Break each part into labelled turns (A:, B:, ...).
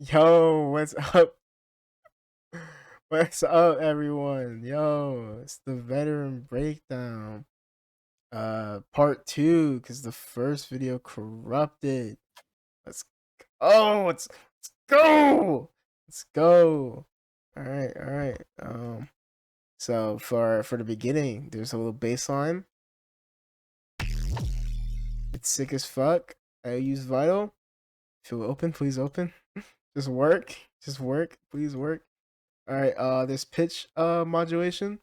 A: Yo, what's up? What's up, everyone? Yo, it's the veteran breakdown. Part two, because the first video corrupted. Let's let's go. Let's go. All right. So for the beginning, there's a little bass line. It's sick as fuck. I use Vital. If you'll open, please open. Just work. Just work. Please work. Alright, there's pitch modulation.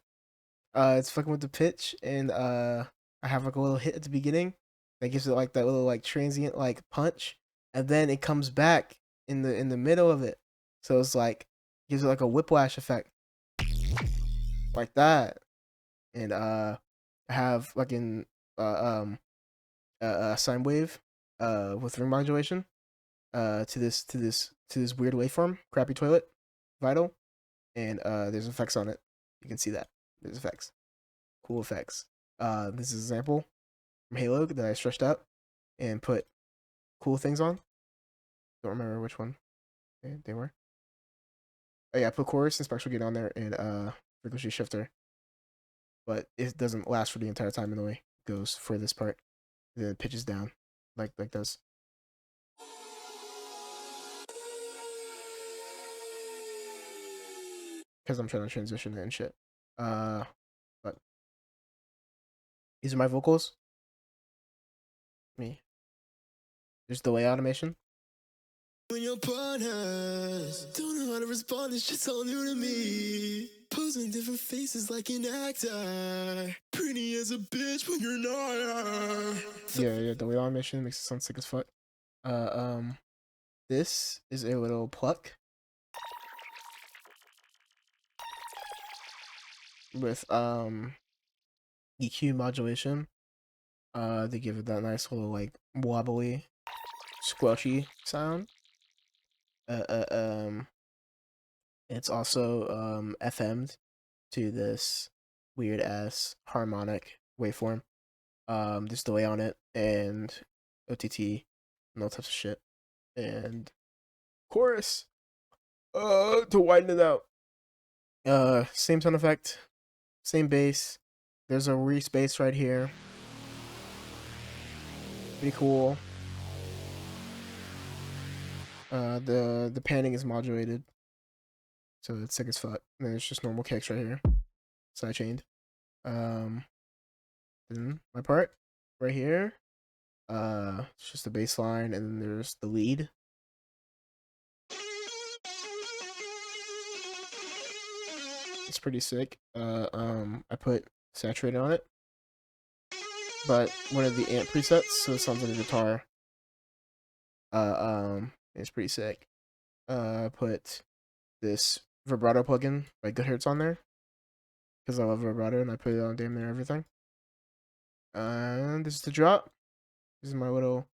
A: It's fucking with the pitch, and I have like a little hit at the beginning that gives it like that little like transient like punch, and then it comes back in the middle of it. So it's like gives it like a whiplash effect. Like that. And I have like in sine wave with ring modulation to this weird waveform, crappy toilet, vital, and there's effects on it. You can see that there's effects, cool effects. This is an example from Halo that I stretched out and put cool things on. Don't remember which one they were. Oh yeah, I put chorus and spectral gain on there and frequency shifter, but it doesn't last for the entire time in the way it goes for this part. Then it pitches down like this. Because I'm trying to transition it and shit. But these are my vocals. Me. There's delay automation.
B: When your partners don't know how to respond, it's just all new to me. Posing different faces like an actor. Pretty as a bitch when you're not.
A: Yeah, delay automation makes it sound sick as fuck. This is a little pluck with EQ modulation. They give it that nice little like wobbly, squelchy sound. It's also FM'd to this weird ass harmonic waveform. There's delay on it and OTT and all types of shit. And chorus. To widen it out. Same sound effect, same bass. There's a re-space right here. Pretty cool. The panning is modulated, so it's sick as fuck. And then it's just normal kicks right here, side chained. Then my part right here. It's just the bass line, and then there's the lead. It's pretty sick. I put saturated on it, but one of the amp presets, so it sounds like a guitar. It's pretty sick. Put this vibrato plugin by Goodhertz on there because I love vibrato and I put it on damn near everything. And this is the drop. This is my little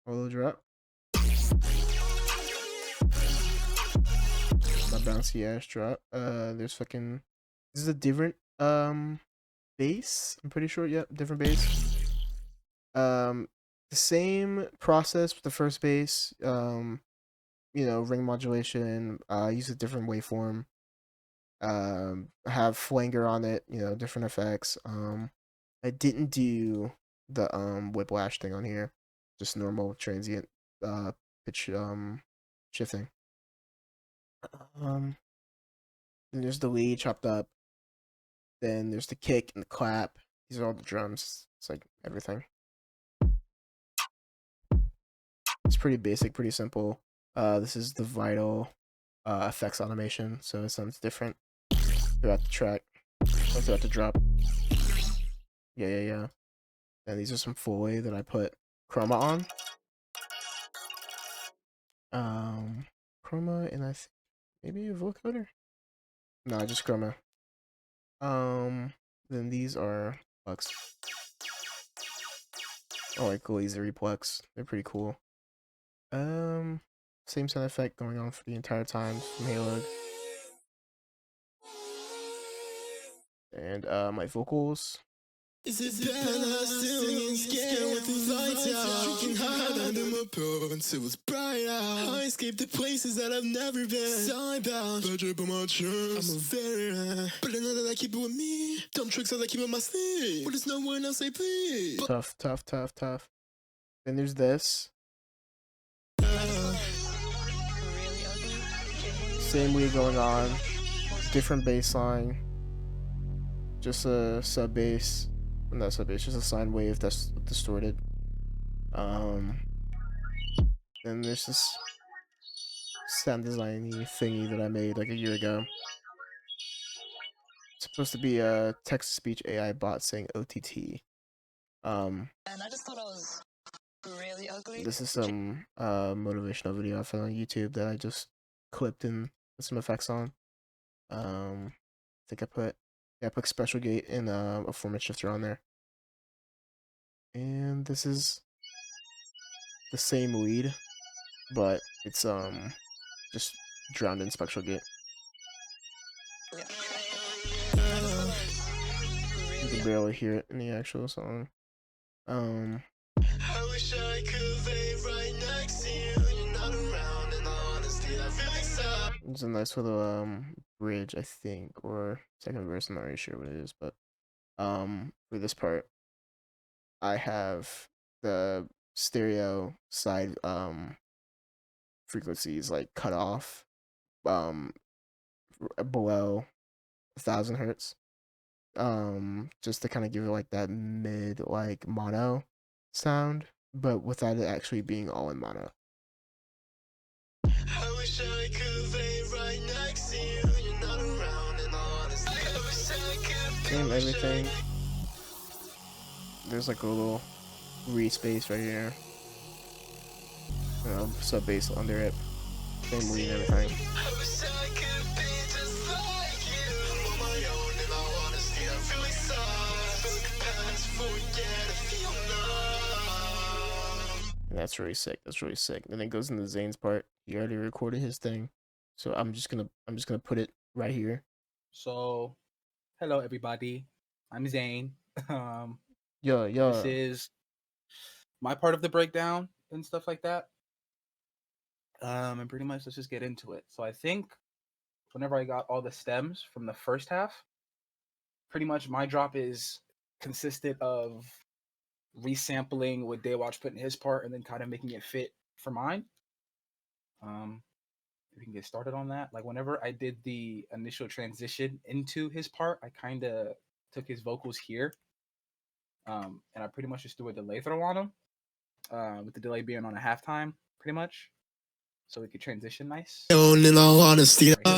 A: drop. My bouncy ass drop. There's fucking. This is a different bass. I'm pretty sure. Yep, different bass. The same process with the first bass. Ring modulation. Use a different waveform. Have flanger on it. Different effects. I didn't do the whiplash thing on here. Just normal transient pitch shifting. Then there's the lead chopped up. Then there's the kick and the clap. These are all the drums. It's like everything. It's pretty basic, pretty simple. This is the vital effects automation, so it sounds different throughout the track, throughout the drop. Yeah. And these are some Foley that I put chroma on. Chroma and I think maybe a vocoder. No, just chroma. Then these are plex. I like laser plex. They're pretty cool. Same sound effect going on for the entire time from Halo. And my vocals.
B: Is it better still in scared with the lights out? Drinking hard under my pants, it was bright out. I escaped the places that I've never been. Sidebound, budget on my chest. I'm a veteran, but I know that I keep it with me. Dumb tricks that I keep in my sleeve, but it's no one else say please.
A: Tough. Then there's this. Same weed going on. Different bass line. Just a sub bass. Not sub bass, just a sine wave that's distorted. Then there's this sound design thingy that I made like a year ago. It's supposed to be a text to speech AI bot saying OTT.
C: And I just thought I was really ugly.
A: This is some motivational video I found on YouTube that I just clipped and put some effects on. I think I put special gate and a format shifter on there. And this is the same weed, but it's just drowned in spectral gate.
C: Yeah.
A: You can barely hear it in the actual song.
B: I wish I could lay right next to you. You're not around, and honestly, I really suck.
A: It's a nice little bridge, I think, or second verse. I'm not really sure what it is, but for this part, I have the stereo side frequencies like cut off below 1,000 hertz, just to kind of give it like that mid like mono sound, but without it actually being all in mono.
B: I wish I could lay right next to you. You're not around, and honestly, I wish I could.
A: Same everything. There's like a little re-space right here. Sub bass under it. Same weed and everything.
B: I wish I could be just like you. I'm on my own, and honestly, I really suck. Look past, forget, I feel numb.
A: And that's really sick. Then it goes into Zane's part. He already recorded his thing, so I'm just gonna put it right here.
D: So, hello everybody. I'm Zane.
A: Yeah.
D: This is my part of the breakdown and stuff like that. And pretty much let's just get into it. So I think whenever I got all the stems from the first half, pretty much my drop is consisted of resampling what Daywatch put in his part and then kind of making it fit for mine. We can get started on that. Like whenever I did the initial transition into his part, I kind of took his vocals here, and I pretty much just threw a delay throw on him, with the delay being on a halftime, pretty much, so we could transition nice.
B: In all honesty,
D: Right here.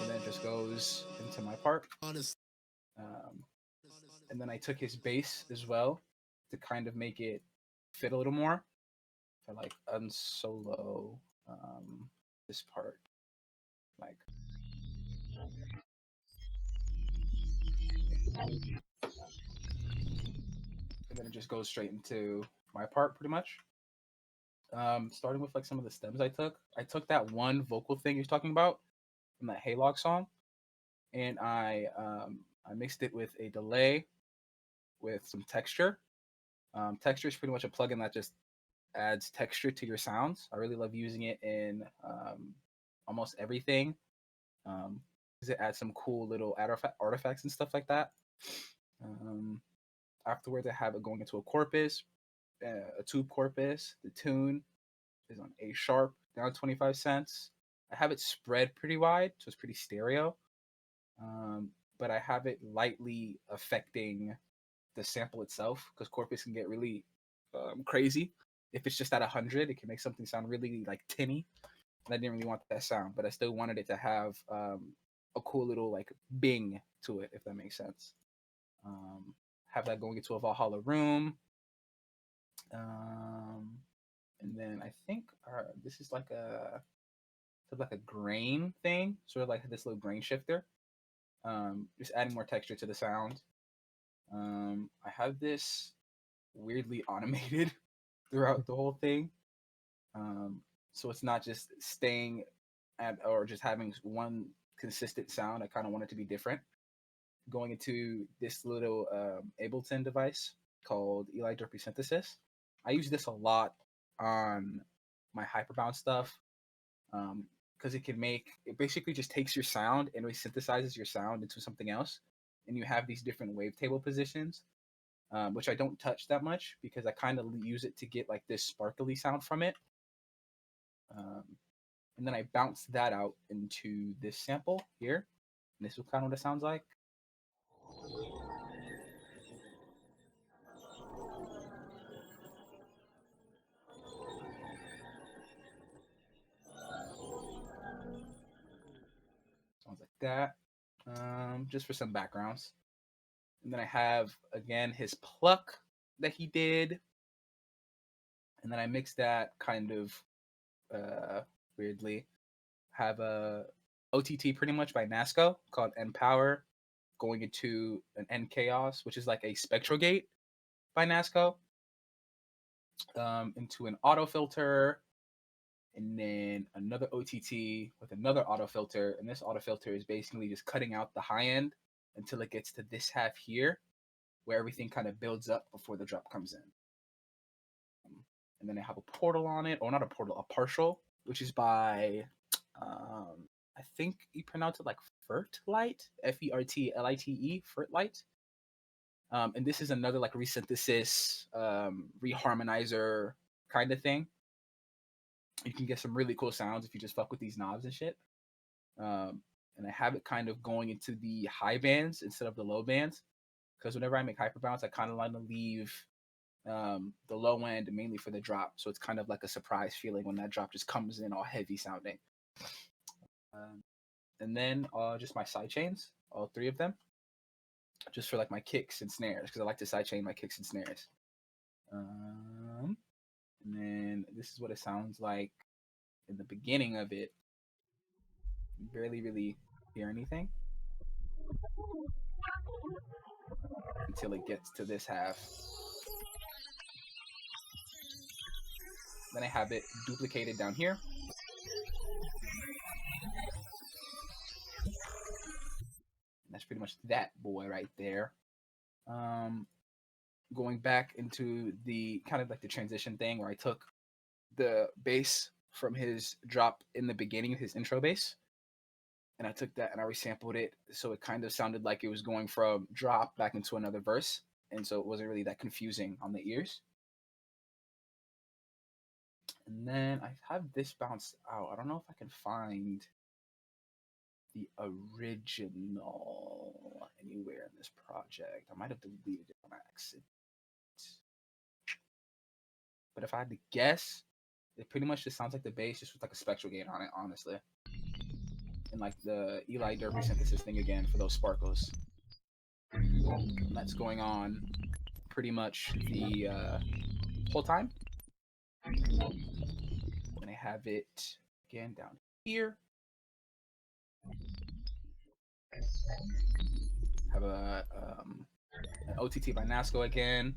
D: And then it just goes into my part. And then I took his bass as well to kind of make it fit a little more. I like unsolo this part, like and then it just goes straight into my part pretty much. Starting with like some of the stems I took that one vocal thing you're talking about from that Haylog song, and I mixed it with a delay with some texture. Texture is pretty much a plugin that just adds texture to your sounds. I really love using it in almost everything, because it adds some cool little artifacts and stuff like that. Afterwards, I have it going into a corpus, a tube corpus. The tune is on A sharp, down 25 cents. I have it spread pretty wide, so it's pretty stereo. But I have it lightly affecting the sample itself, because corpus can get really crazy. If it's just at 100, it can make something sound really like tinny, and I didn't really want that sound, but I still wanted it to have a cool little like bing to it, if that makes sense. Have that going into a Valhalla room, and then I think this is like a grain thing, sort of like this little grain shifter. Just adding more texture to the sound. I have this weirdly automated throughout the whole thing, so it's not just staying at or just having one consistent sound. I kind of want it to be different. Going into this little Ableton device called Eli Derpy Synthesis. I use this a lot on my hyperbound stuff because it basically just takes your sound and resynthesizes your sound into something else, and you have these different wavetable positions, which I don't touch that much because I kind of use it to get like this sparkly sound from it. And then I bounce that out into this sample here. And this is kind of what it sounds like. Sounds like that. Just for some backgrounds. And then I have, again, his pluck that he did. And then I mix that kind of weirdly. Have a OTT pretty much by Nasco called N Power going into an N Chaos, which is like a spectral gate by Nasco, into an auto filter, and then another OTT with another auto filter. And this auto filter is basically just cutting out the high end until it gets to this half here, where everything kind of builds up before the drop comes in. And then I have a portal on it, or not a portal, a partial, which is by, I think you pronounce it like Fertlite, Fertlite, Fertlite. And this is another like resynthesis, reharmonizer kind of thing. You can get some really cool sounds if you just fuck with these knobs and shit. And I have it kind of going into the high bands instead of the low bands, because whenever I make hyperbounce, I kind of like to leave the low end mainly for the drop, so it's kind of like a surprise feeling when that drop just comes in all heavy sounding. And then just my side chains, all three of them, just for like my kicks and snares, because I like to side chain my kicks and snares. And then this is what it sounds like in the beginning of it. You barely really hear anything until it gets to this half. Then I have it duplicated down here. And that's pretty much that boy right there. Going back into the kind of like the transition thing where I took the bass from his drop in the beginning, his intro bass, and I took that and I resampled it, so it kind of sounded like it was going from drop back into another verse, and so it wasn't really that confusing on the ears. And then I have this bounced out. I don't know if I can find the original anywhere in this project. I might have deleted it on accident. But if I had to guess, it pretty much just sounds like the bass just with like a spectral gate on it, honestly. And like the Eli Derby synthesis thing again for those sparkles. And that's going on pretty much the whole time. And I have it again down here. Have an OTT by Nasco again,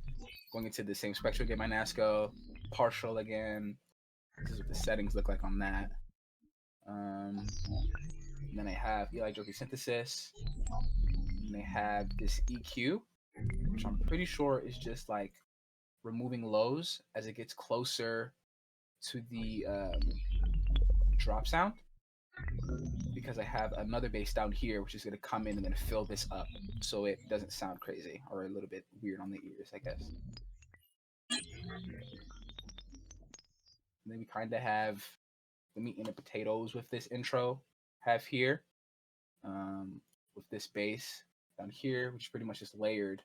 D: going into the same spectral gate by Nasco, partial again. This is what the settings look like on that. And then I have Eli Jockey synthesis. And I have this EQ, which I'm pretty sure is just like removing lows as it gets closer to the drop sound, because I have another bass down here which is going to come in and then fill this up so it doesn't sound crazy or a little bit weird on the ears, I guess. And then we kind of have the meat and the potatoes with this intro have here, with this bass down here, which is pretty much just layered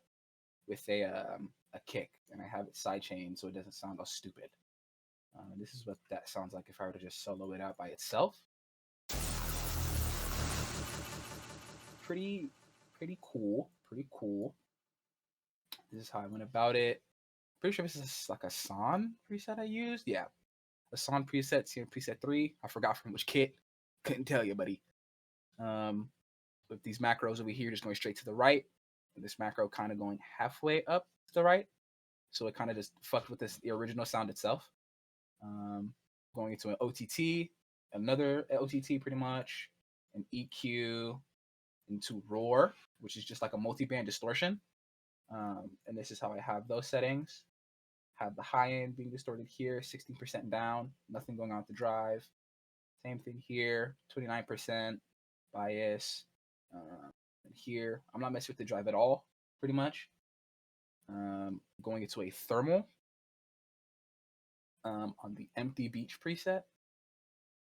D: with a kick, and I have it sidechained so it doesn't sound all stupid. This is what that sounds like if I were to just solo it out by itself. Pretty cool. This is how I went about it. Pretty sure this is like a Son preset I used. Yeah, a Son preset, CM preset 3. I forgot from which kit. Couldn't tell you, buddy. With these macros over here just going straight to the right, and this macro kind of going halfway up to the right. So it kind of just fucked with the original sound itself. Going into an OTT, another OTT pretty much, an EQ, into roar, which is just like a multi-band distortion. And this is how I have those settings. Have the high end being distorted here, 16% down, nothing going on with the drive. Same thing here, 29% bias. And here, I'm not messing with the drive at all, pretty much. Going into a thermal on the empty beach preset.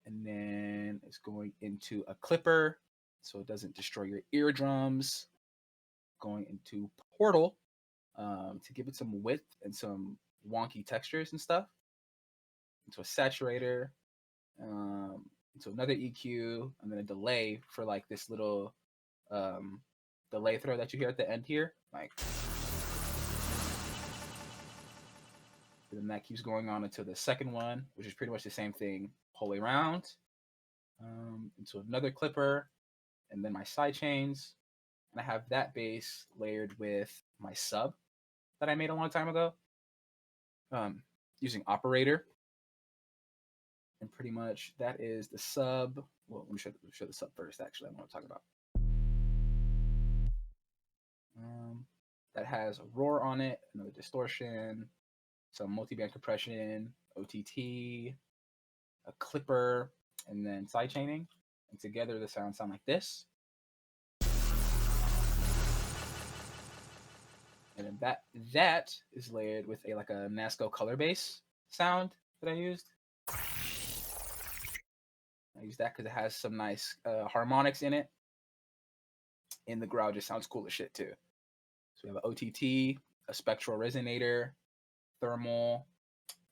D: And then it's going into a clipper so it doesn't destroy your eardrums. Going into portal to give it some width and some wonky textures and stuff. Into a saturator, into another EQ, and then a delay for like this little delay throw that you hear at the end here. Like, and then that keeps going on into the second one, which is pretty much the same thing whole way around. Into another clipper, and then my side chains, and I have that bass layered with my sub that I made a long time ago, using operator, and pretty much that is the sub. Well, let me show the sub first. Actually, I want to talk about. That has a roar on it, another distortion, some multi-band compression, OTT, a clipper, and then side chaining. And together the sound like this. And then that is layered with a NASCO color bass sound that I used. I use that because it has some nice harmonics in it. In the garage, it sounds cool as shit too. So we have an OTT, a spectral resonator, thermal,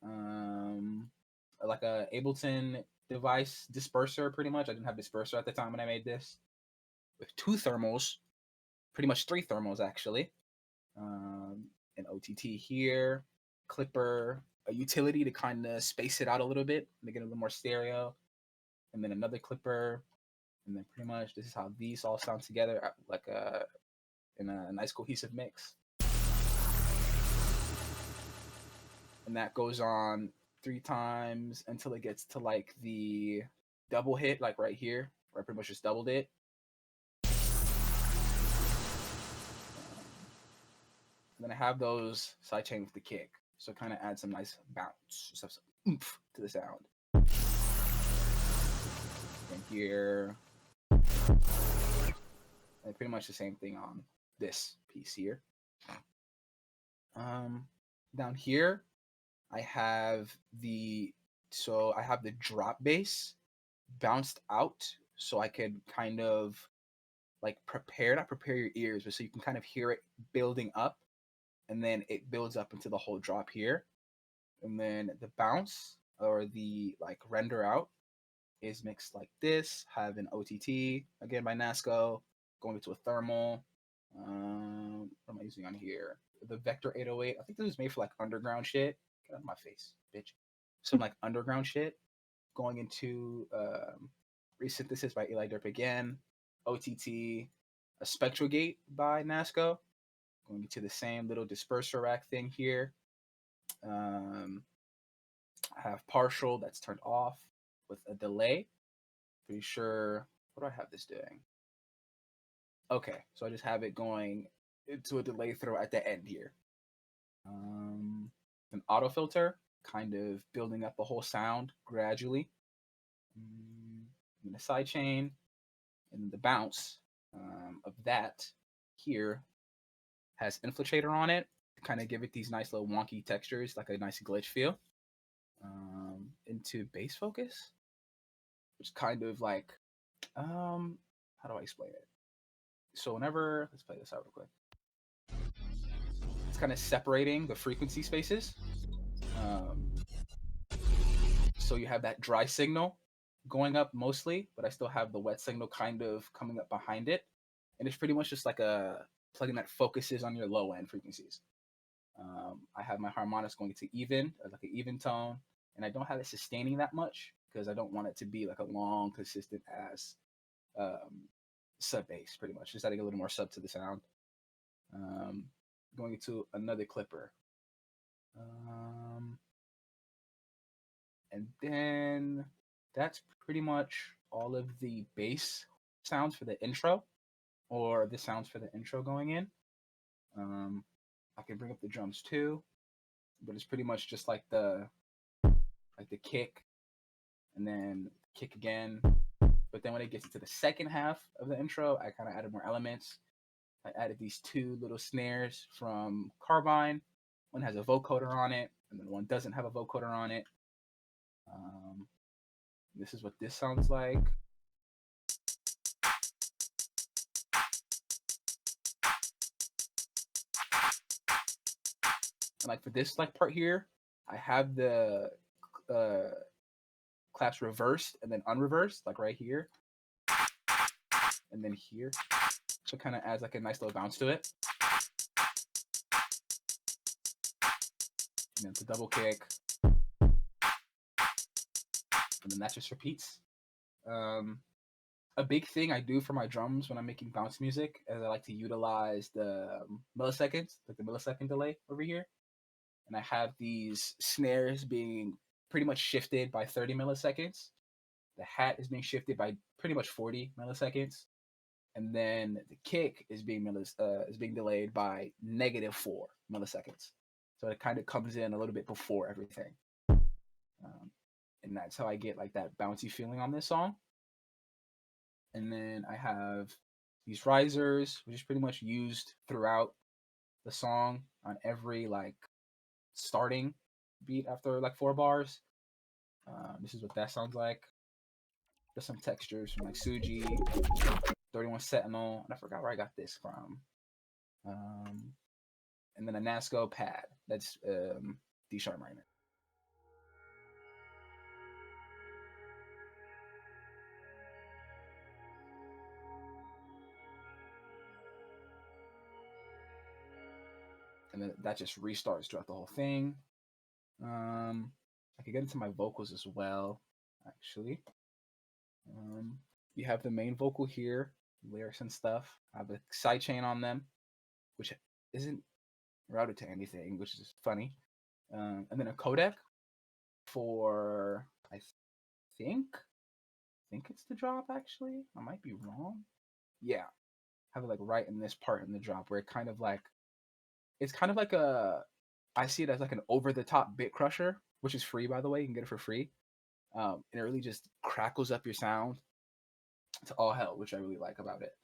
D: like a Ableton device disperser, pretty much. I didn't have disperser at the time when I made this. With 2 thermals, pretty much 3 thermals actually. An OTT here, clipper, a utility to kind of space it out a little bit, make it a little more stereo, and then another clipper, and then pretty much this is how these all sound together, like in a nice cohesive mix. And that goes on 3 times until it gets to like the double hit, like right here, where I pretty much just doubled it. And then I have those sidechain with the kick, so it kind of adds some nice bounce, just have some oomph to the sound. And here, and pretty much the same thing on this piece here. Down here, I have the drop bass bounced out, so I could kind of like not prepare your ears, but so you can kind of hear it building up, and then it builds up into the whole drop here. And then the bounce or the like render out is mixed like this. Have an OTT again by NASCO, going into a thermal. What am I using on here? The Vector 808. I think this was made for like underground shit. Get out of my face, bitch. Some like underground shit. Going into Resynthesis by Eli Derp again. OTT, a Spectral Gate by NASCO. Going into the same little disperser rack thing here. I have partial that's turned off with a delay. Pretty sure. What do I have this doing? Okay, so I just have it going into a delay throw at the end here. An auto filter, kind of building up the whole sound gradually. And a side chain, and the bounce of that here has infiltrator on it to kind of give it these nice little wonky textures, like a nice glitch feel. Into bass focus, which kind of like how do I explain it? So whenever, let's play this out real quick. It's kind of separating the frequency spaces. So you have that dry signal going up mostly, but I still have the wet signal kind of coming up behind it. And it's pretty much just like a plugin that focuses on your low end frequencies. I have my harmonics going to even, like an even tone, and I don't have it sustaining that much because I don't want it to be like a long, consistent ass sub bass, pretty much. Just adding a little more sub to the sound. Going into another clipper. And then that's pretty much all of the bass sounds for the intro, or the sounds for the intro going in. I can bring up the drums too. but it's pretty much just like the kick, and then kick again. But then when it gets to the second half of the intro, I kind of added more elements. I added these two little snares from Carbine. One has a vocoder on it, and then one doesn't have a vocoder on it. This is what this sounds like. And like for this like part here, I have the claps reversed and then unreversed, like right here, and then here. So it kind of adds like a nice little bounce to it. And then it's a double kick, and then that just repeats. A big thing I do for my drums when I'm making bounce music is I like to utilize the milliseconds, like the millisecond delay over here. And I have these snares being pretty much shifted by 30 milliseconds. The hat is being shifted by pretty much 40 milliseconds. And then the kick is being delayed by -4 milliseconds. So it kind of comes in a little bit before everything. And that's how I get like that bouncy feeling on this song. And then I have these risers, which is pretty much used throughout the song on every like starting beat after like 4 bars. This is what that sounds like. There's some textures from like SHHHI, 31 Sentinel, and I forgot where I got this from. And then a Nasco pad. That's D sharp minor. And then that just restarts throughout the whole thing. I could get into my vocals as well, actually. You have the main vocal here, lyrics and stuff. I have a sidechain on them, which isn't routed to anything, which is funny. And then a codec for, I think it's the drop, actually. I might be wrong. Yeah. Have it like right in this part in the drop where it's kind of like I see it as like an over-the-top bit crusher, which is free, by the way. You can get it for free. And it really just crackles up your sound to all hell, which I really like about it.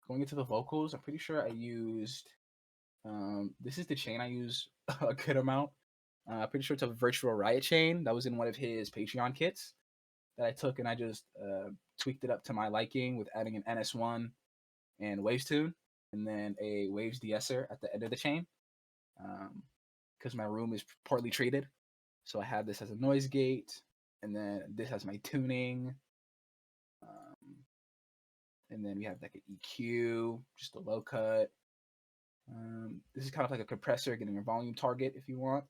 D: Going into the vocals, I'm pretty sure I used, this is the chain I use a good amount. I'm pretty sure it's a Virtual Riot chain that was in one of his Patreon kits that I took, and I just tweaked it up to my liking with adding an NS1 and Waves tune, and then a Waves de-esser at the end of the chain, because my room is poorly treated. So I have this as a noise gate, and then this has my tuning, and then we have like an EQ, just a low cut. This is kind of like a compressor getting your volume target if you want.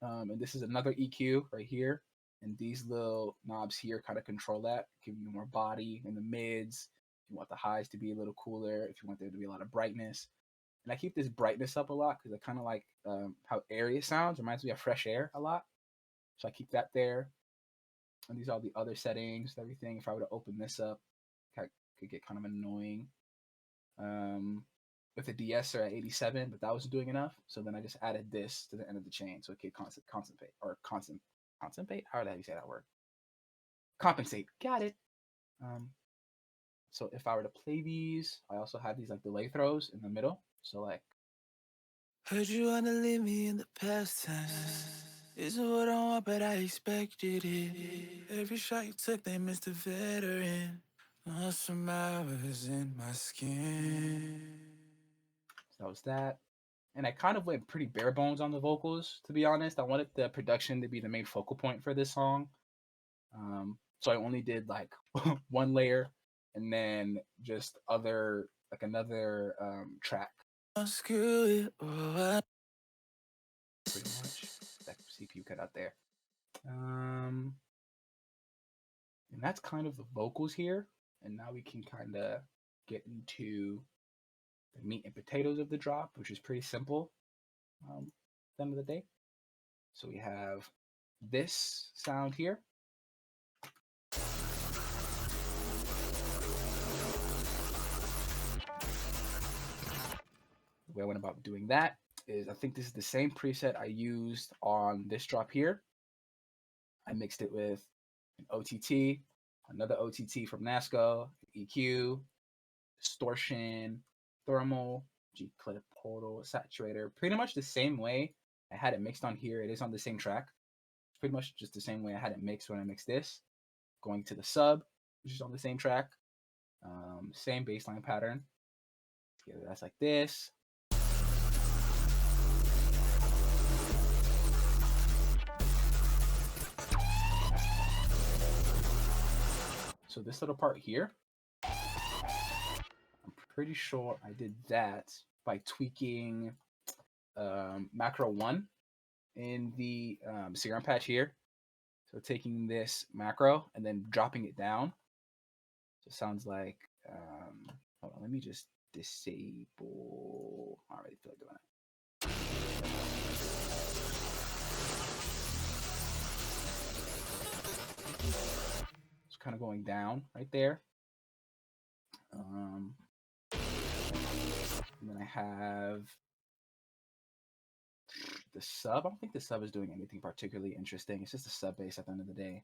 D: And this is another EQ right here, and these little knobs here kind of control that, give you more body in the mids. If you want the highs to be a little cooler, if you want there to be a lot of brightness. And I keep this brightness up a lot because I kind of like how airy it sounds. Reminds me of fresh air a lot. So I keep that there. And these are all the other settings, everything. If I were to open this up, it could get kind of annoying. With the de-esser at 87, but that wasn't doing enough. So then I just added this to the end of the chain so it could compensate. How the hell you say that word? Compensate. Got it. So if I were to play these, I also have these like delay throws in the middle. So like,
B: heard you wanna leave me in the past tense. Isn't what I want, but I expected it. Every shot you took, they missed a veteran. Lost some hours in my skin.
D: so that was that. And I kind of went pretty bare bones on the vocals, to be honest. I wanted the production to be the main focal point for this song. So I only did like one layer and then just another track.
B: Screw it. Oh,
D: Pretty much. That CPU cut out there. And that's kind of the vocals here. And now we can kind of get into the meat and potatoes of the drop, which is pretty simple at the end of the day. So we have this sound here. The way I went about doing that is I think this is the same preset I used on this drop here. I mixed it with an OTT, another OTT from NASCO, EQ, distortion, thermal, G clip, portal, saturator. Pretty much the same way I had it mixed on here. It is on the same track. Pretty much just the same way I had it mixed when I mixed this. Going to the sub, which is on the same track. Same baseline pattern. Yeah, that's like this. So this little part here, I'm pretty sure I did that by tweaking macro 1 in the serum patch here. So taking this macro and then dropping it down. So it sounds like, hold on, let me just disable. I already feel like doing it. It's kind of going down right there. And then I have the sub. I don't think the sub is doing anything particularly interesting. It's just a sub bass at the end of the day.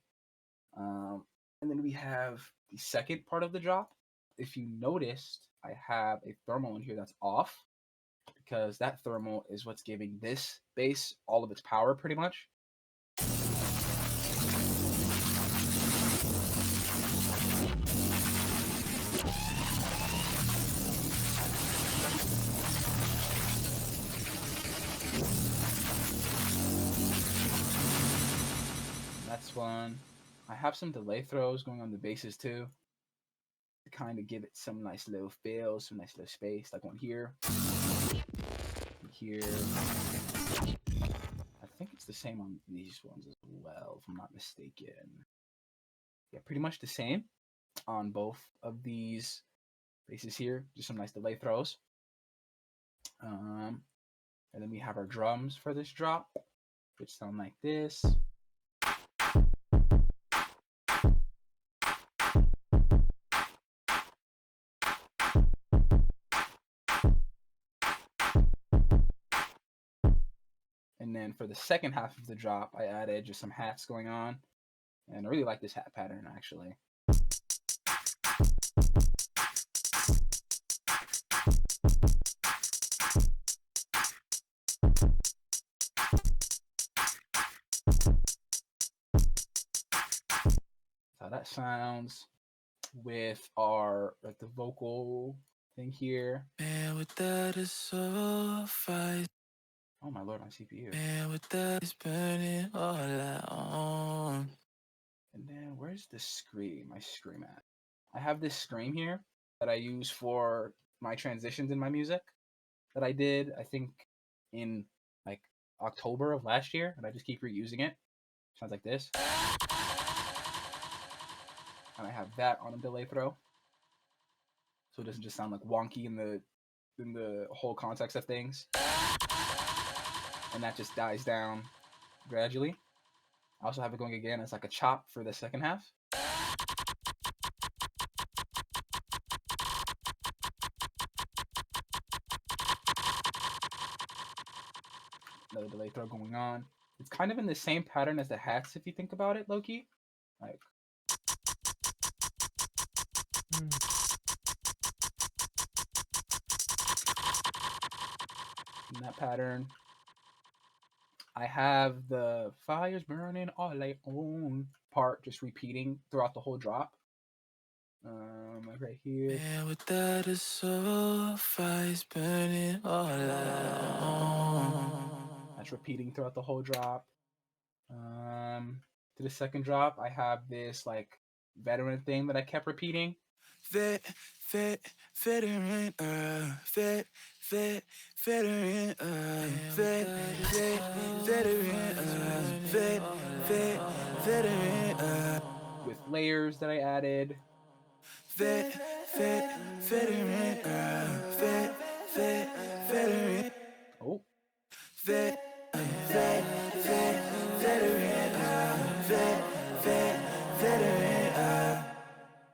D: And then we have the second part of the drop. If you noticed, I have a thermal in here that's off because that thermal is what's giving this bass all of its power pretty much. That's one. I have some delay throws going on the basses too to kind of give it some nice little feel, some nice little space, like one here, here. I think it's the same on these ones as well, if I'm not mistaken. Yeah, pretty much the same on both of these basses here. Just some nice delay throws. And then we have our drums for this drop, which sound like this. And then for the second half of the drop, I added just some hats going on. And I really like this hat pattern, actually. That's how that sounds with our, like, the vocal thing here.
B: Man, with that is so fight.
D: Oh my lord, my CPU.
B: Man, with that is burning all I own.
D: And then where's the scream? My scream at? I have this scream here that I use for my transitions in my music that I did, I think, in like October of last year, and I just keep reusing it. Sounds like this. And I have that on a delay throw, so it doesn't just sound like wonky in the whole context of things. And that just dies down gradually. I also have it going again as like a chop for the second half. Another delay throw going on. It's kind of in the same pattern as the hats if you think about it, low-key. Like, in that pattern. I have the fire's burning all I own part just repeating throughout the whole drop. Like right here.
B: Man, with that is so fire's burning all I own.
D: That's repeating throughout the whole drop. To the second drop, I have this like veteran thing that I kept repeating.
B: Veteran, veteran, veteran,
D: with layers that I added.
B: Veteran,
D: Oh.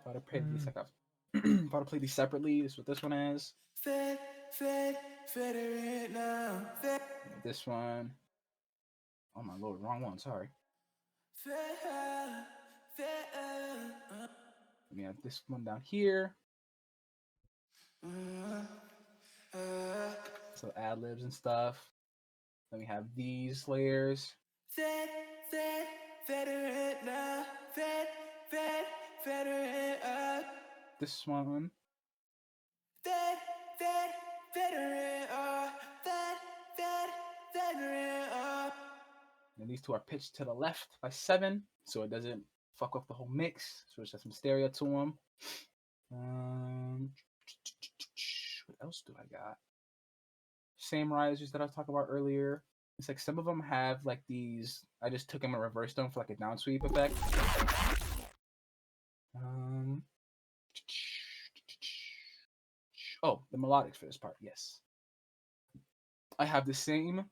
D: Thought I played these like thought I played these separately. This is what this one is. This one. Oh my lord, wrong one. Sorry. We have this one down here. So ad libs and stuff. Then we have these layers. This one. And these two are pitched to the left by 7, so it doesn't fuck up the whole mix. So it's just some stereo to them. What else do I got? Same risers that I was talking about earlier. It's like some of them have like these. I just took them and reversed them for like a down sweep effect. Oh, the melodics for this part, yes. I have the same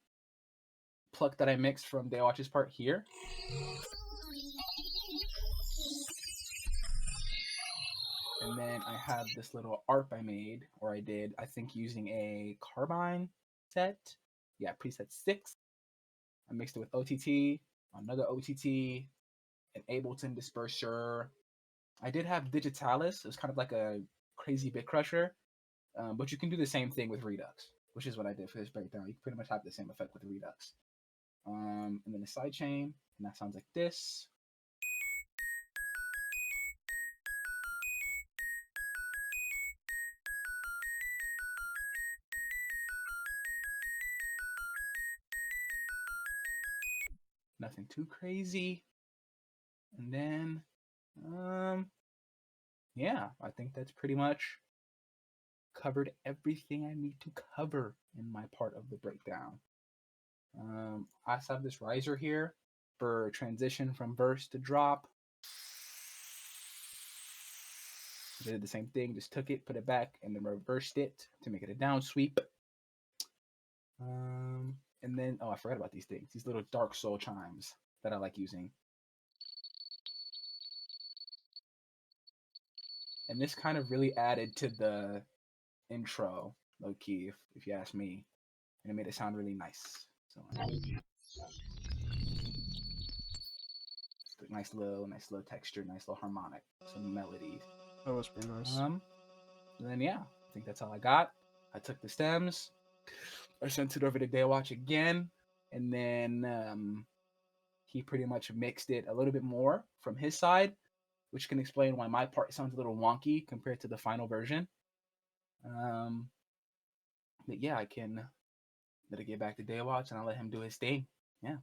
D: pluck that I mixed from Daywatch's part here. And then I have this little ARP I made, or I did, I think using a Carbine set. Yeah, preset 6. I mixed it with OTT, another OTT, an Ableton disperser. I did have Digitalis. It was kind of like a crazy bit crusher. But you can do the same thing with Redux, which is what I did for this breakdown. You can pretty much have the same effect with Redux. And then a sidechain, and that sounds like this. Nothing too crazy. And then, yeah, I think that's pretty much covered everything I need to cover in my part of the breakdown. I also have this riser here for transition from verse to drop. I did the same thing, just took it, put it back, and then reversed it to make it a down sweep. And then, oh, I forgot about these things. These little Dark Soul chimes that I like using. And this kind of really added to the intro, low key, if you ask me. And it made it sound really nice. So nice little texture, nice little harmonic, some melodies.
A: That was pretty nice.
D: And then yeah, I think that's all I got. I took the stems, I sent it over to Daywatch again, and then he pretty much mixed it a little bit more from his side, which can explain why my part sounds a little wonky compared to the final version. But yeah, I can let it get back to Daywatch and I'll let him do his thing. Yeah.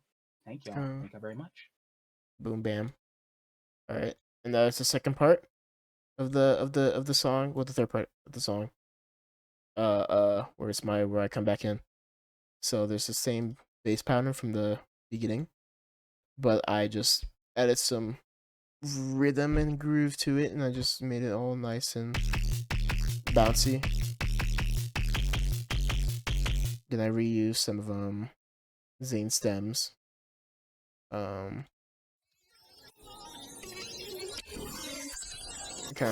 D: Thank y'all. Thank you very much.
A: Boom bam. All right. And that's the second part of the song. What the third part of the song? Where I come back in. So there's the same bass pattern from the beginning, but I just added some rhythm and groove to it, and I just made it all nice and bouncy. Then I reused some of Zane stems. Kind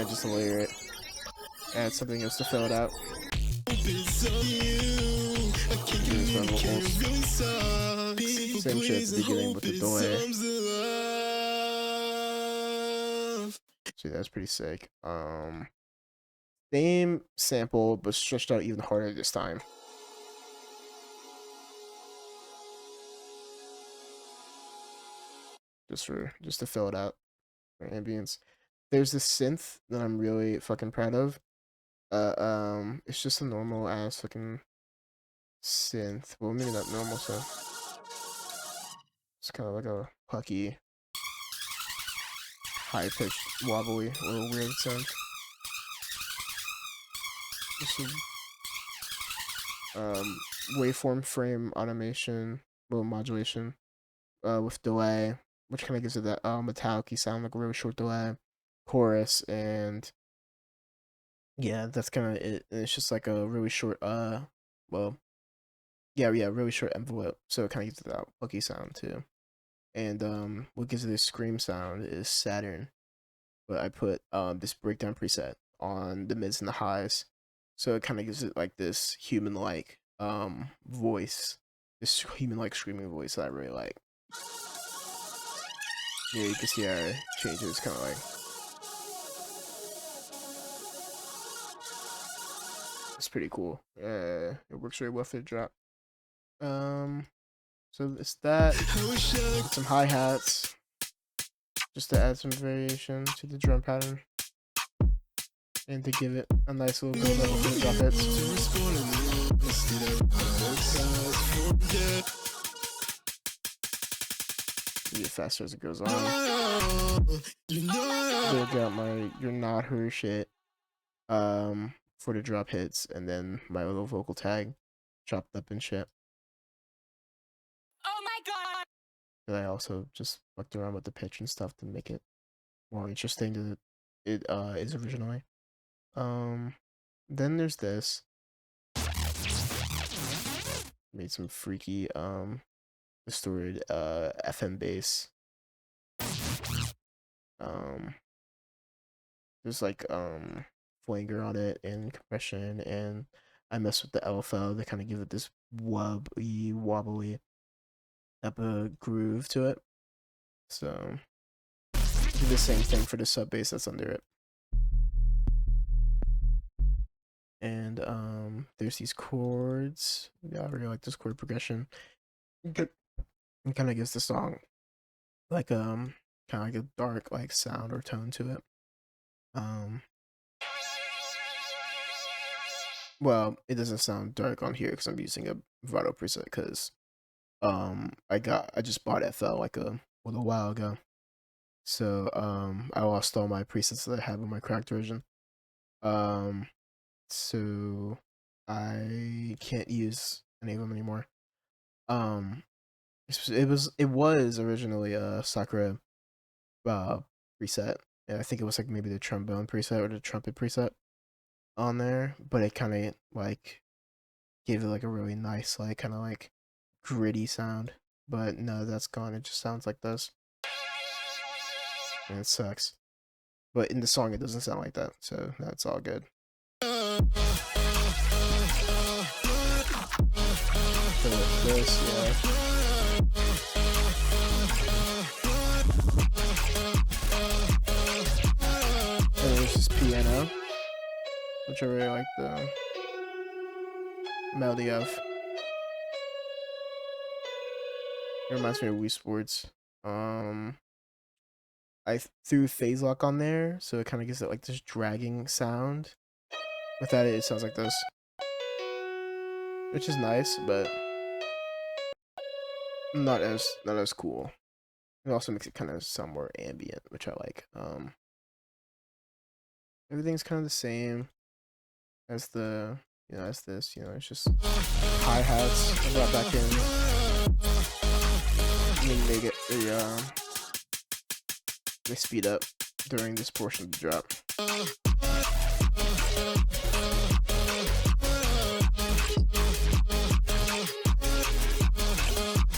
A: of just layer it, add something else to fill it out. Same shit at the beginning with the delay. See, that's pretty sick. Same sample, but stretched out even harder this time. Just to fill it out for ambience. There's this synth that I'm really fucking proud of. It's just a normal ass fucking synth. Well, maybe not normal synth. It's kind of like a pucky, high pitched, wobbly, little weird synth. Waveform frame automation, little modulation, with delay, which kind of gives it that metallic-y sound, like a really short delay, chorus, and yeah, that's kind of it. And it's just like a really short, really short envelope, so it kind of gives it that pucky sound too. And what gives it this scream sound is Saturn, but I put this breakdown preset on the mids and the highs, So it kind of gives it like this human-like voice, this human-like screaming voice that I really like. Yeah, you can see how it changes, kind of like. It's pretty cool. Yeah, it works really well for the drop. So it's that. Some hi-hats, just to add some variation to the drum pattern, and to give it a nice little build up for the drop hits. Get faster as it goes on. Build out my "You're Not Her" shit for the drop hits, and then my little vocal tag chopped up and shit.
B: Oh my god!
A: And I also just fucked around with the pitch and stuff to make it more interesting than it is originally. Then there's this. Made some freaky distorted FM bass. There's like flanger on it and compression, and I mess with the LFO to kind of give it this wobbly type of groove to it. So do the same thing for the sub bass that's under it. And there's these chords. Yeah, I really like this chord progression. It kind of gives the song like kind of like a dark like sound or tone to it. Well, it doesn't sound dark on here because I'm using a vibrato preset because I just bought FL like a little while ago. So I lost all my presets that I have on my cracked version. So I can't use any of them anymore. It was originally a Sakura preset, and I think it was like maybe the trombone preset or the trumpet preset on there, but it kind of like gave it like a really nice like kind of like gritty sound. But no, that's gone. It just sounds like this, and it sucks. But in the song, it doesn't sound like that, so that's all good. So this, yeah. And there's this piano, which I really like the melody of. It reminds me of Wii Sports. I threw phase lock on there, so it kind of gives it like this dragging sound. Without it, it sounds like this, which is nice, but not as cool. It also makes it kind of sound more ambient, which I like. Everything's kind of the same as the as this. It's just hi-hats I brought back in. And then they speed up during this portion of the drop.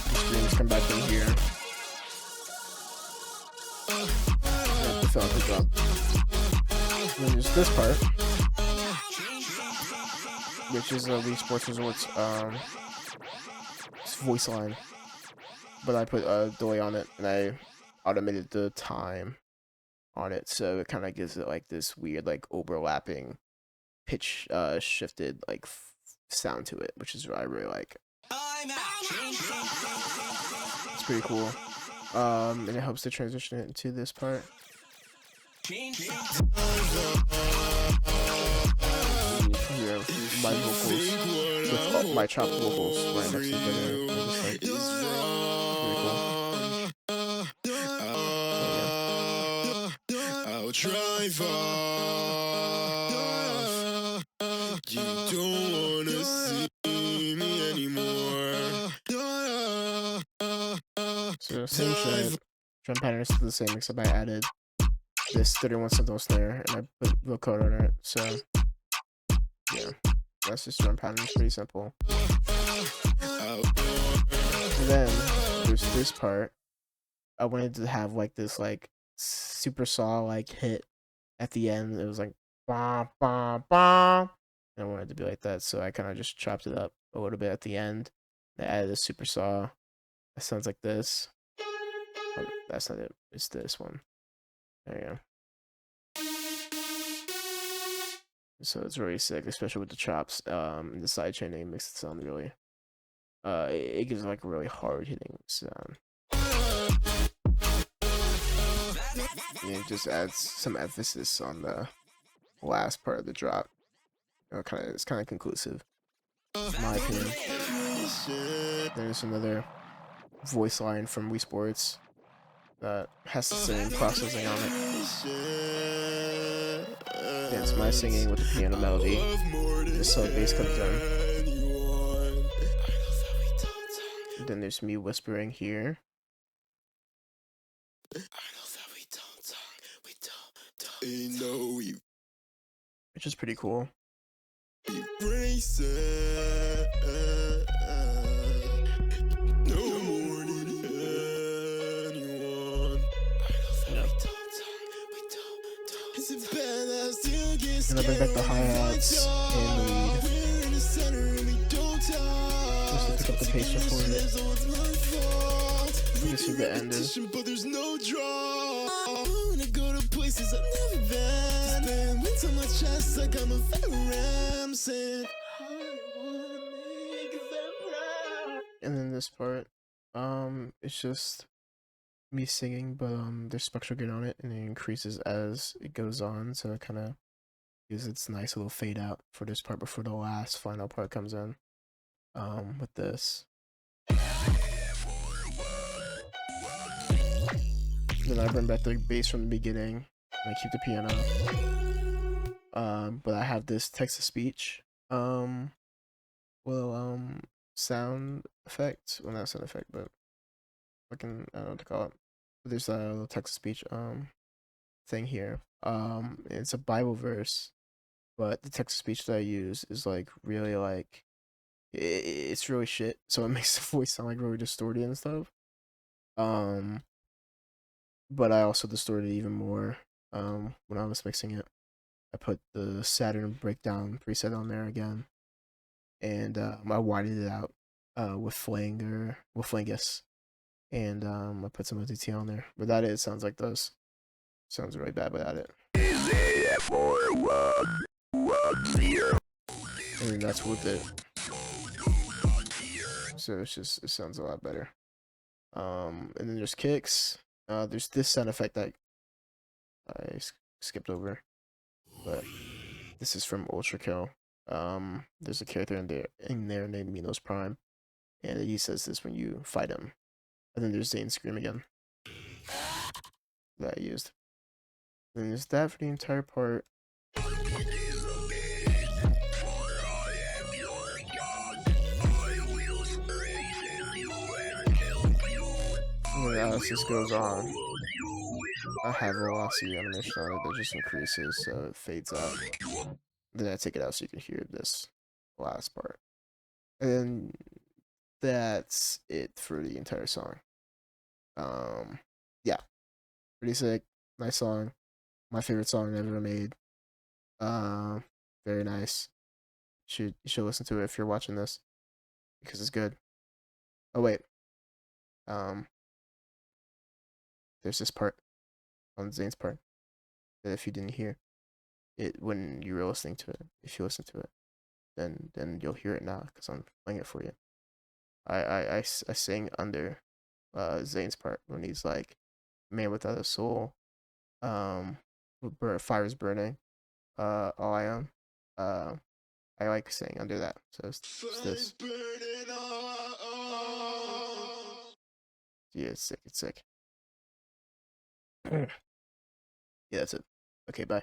A: The strings come back in here. The felt drop. And then there's this part, which is Wii Sports Resort's voice line. But I put a delay on it, and I automated the time on it, so it kind of gives it like this weird like overlapping pitch shifted like sound to it, which is what I really like. It's pretty cool. And it helps to transition it into this part. Here, my vocals with my chopped vocals right next to each other. Just like, pretty cool.
B: I'll drive off. You don't wanna see me anymore.
A: So same shit. Drum pattern is still the same, except I added this 31 centile snare and I put vocoder on it. So yeah, that's just drum pattern. It's pretty simple. And then there's this part. I wanted to have like this like super saw like hit at the end. It was like bah bah bah. And I wanted it to be like that, so I kind of just chopped it up a little bit at the end. I added a super saw. That sounds like this. That's not it. It's this one. There you go. So it's really sick, especially with the chops. And the side chaining, it makes it sound really. It gives like a really hard hitting sound. And it just adds some emphasis on the last part of the drop. It's kind of conclusive, in my opinion. There's another voice line from Wii Sports that has the same processing on it. Yeah, it's my singing with the piano melody. The sub bass comes in. And then there's me whispering here. Which is pretty cool. And I bring back the hi-hats and the lead. Just to pick up the pace before it. This is the end. And then this part, it's just me singing, but there's spectral grid on it, and it increases as it goes on, so it kind of gives its nice little fade out for this part before the last final part comes in. With this. Then I bring back the bass from the beginning, and I keep the piano. But I have this text-to-speech, sound effect. Well, not sound effect, but I don't know what to call it. But there's a little text-to-speech thing here. It's a Bible verse, but the text-to-speech that I use is like really like it's really shit. So it makes the voice sound like really distorted and stuff. But I also distorted it even more when I was mixing it. I put the Saturn breakdown preset on there again, and I widened it out with Flangus, and I put some OTT on there. Without it, it sounds like this. Sounds really bad without it. And that's with it. So it sounds a lot better. And then there's kicks. There's this sound effect that I skipped over, but this is from Ultra Kill. There's a character in there named Minos Prime, and he says this when you fight him. And then there's Zane Scream again that I used. And there's that for the entire part. And then as this goes on, I have a velocity animation on it that just increases, so it fades out. Then I take it out so you can hear this last part. And then that's it for the entire song. Yeah, pretty sick. Nice song. My favorite song I've ever made. Very nice. You should listen to it if you're watching this, because it's good. Oh wait. There's this part on Zane's part that if you didn't hear it when you were listening to it, if you listen to it, then you'll hear it now because I'm playing it for you. I sang under Zane's part when he's like, "Man without a soul, fire's burning, all I am." I like saying under that, so it's this. Yeah, it's sick. It's sick. Yeah, that's it. Okay, bye.